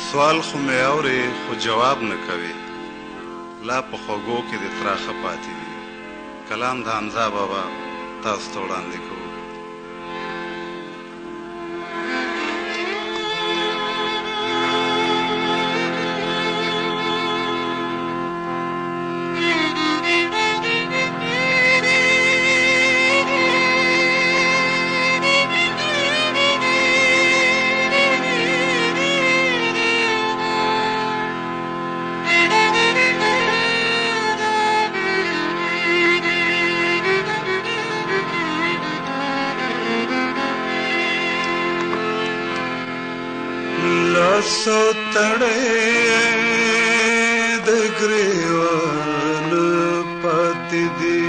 سوال خو مې اورې خو جواب نه کوي، لا په خوږو کې د تراخه پاتې دي. کلام د حمزه بابا تاسو ته وړاندې کوو. لاسو تړې د ګریوان پاتې دي،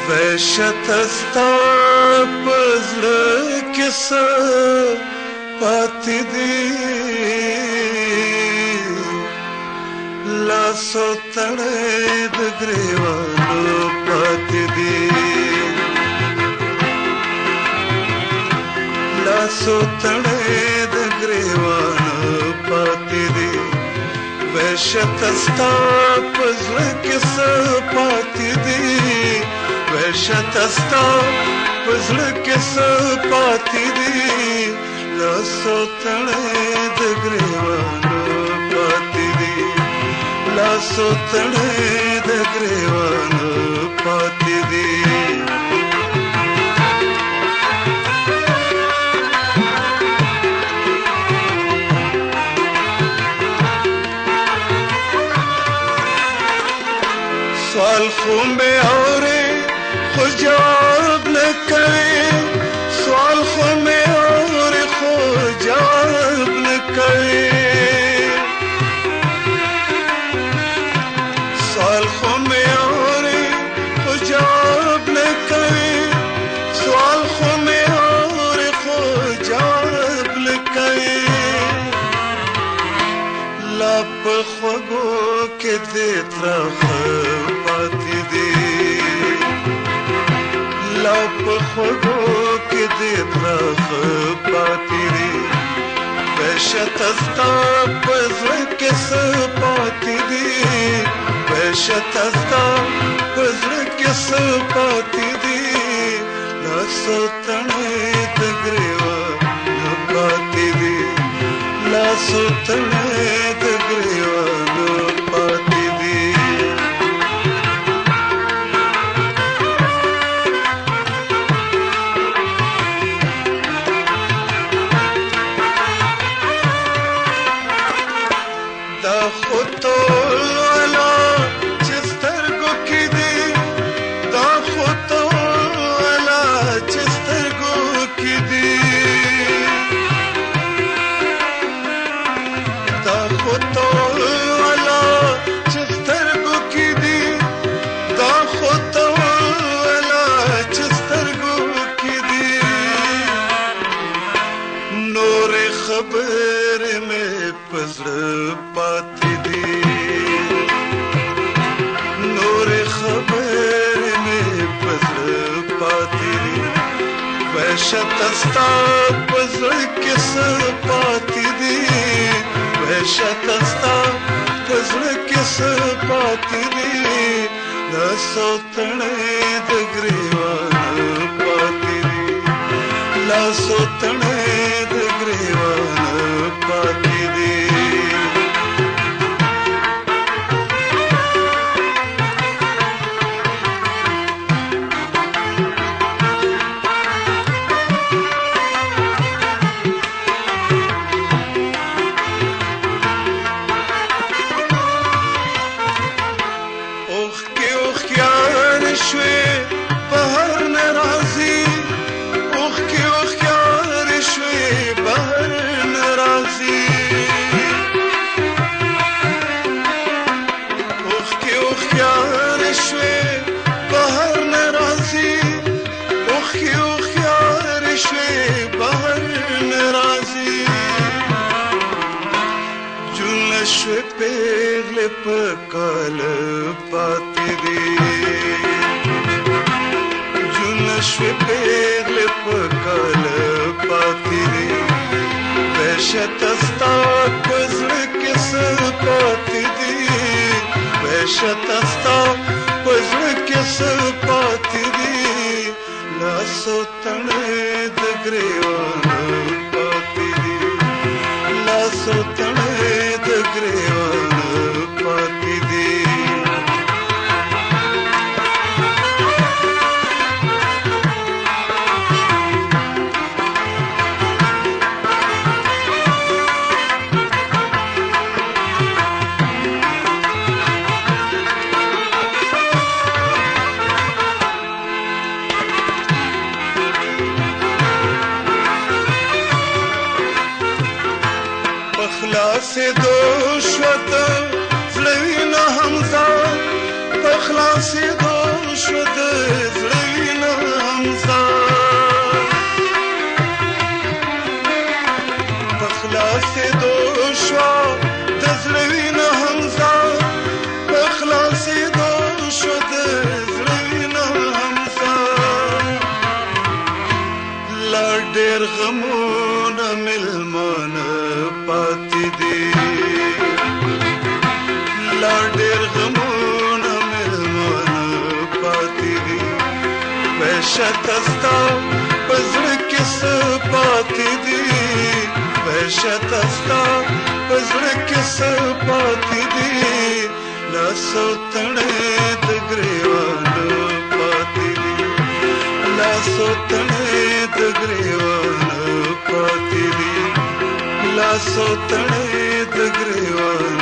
وحشت ستا په زړه کې څه پاتې دي. لاسو تړې د ګریوان پاتې دي، لاسو تړې د ګریوان پاتې دي. وحشت ستا په زړه کې څه پاتې دي، وحشت ستا په زړه کې څه پاتې دي. لاسو تړې د ګریوان پاتې دي، لاسو تړې د ګریوان پاتې دي. سوال خو مې اورې خو جواب نه کوي، سوال خو مې اورې خو جواب نه کوي. سوال خو مې اورې خو جواب نه کوي، سوال خو مې اورې خو جواب نه کوي. لا په خوږو کې دې تراخه پاتې دي، لا په خوږو کې دې تراخه پاتې دي. وحشت ستا په زړه کې څه پاتې دي، وحشت ستا په زړه کې څه پاتې دي. لاسو تړې د ګریوان پاتې دي، لاسو تړې د ګریوان پاتې دي. دا خو تولا چې سترګو کې دي، دا خو تولا چې سترګو کې دي، دا خو تولا چې سترګو کې دي، دا خو تولا چې سترګو کې دي. نور خبرې مې په زړه پاتې دي، نور خبرې مې په زړه پاتې دي. وحشت ستا په زړه کې څه پاتې دي، وحشت ستا په زړه کې څه پاتې دي. لاسو تړې د ګریوان پاتې دي، لاسو تړې د ګریوان پاتې دي. اوښکې اوښکیان شوې بهر نه راځي، اوښکې اوښکیان شوې بهر نه راځي. اوښکې اوښکیان شوې بهر نه راځي، اوښکې اوښکیان شوې بهر نه راځي. جون شوې پیغلې په کال پاتې دي، جون شوې پیغلې په کال پاتې वहशतस्ता पज़ड़ किस पाती दी वहशतस्ता पज़ड़ किस पाती दी लासो तणे दगरेवान पाती दी लासो तणे दगरेवान पाती दी से दोषवत ज़लवीन हमज़ा पखला से दोषवत ज़लवीन हमज़ा पखला से दोषवत ज़लवीन हमज़ा पखला से दोषवत ज़लवीन हमज़ा लाडेर गमोन मिलमान पाती दी लाडेर गमोन मिलमान पाती दी वहशतस्ता पज़ड़ किस पाती दी वहशतस्ता पज़ड़ किस पाती दी लासो तणे दगरेवान पाती दी लासो तणे दगरेवान पाती दी लासो तणे दगरेवान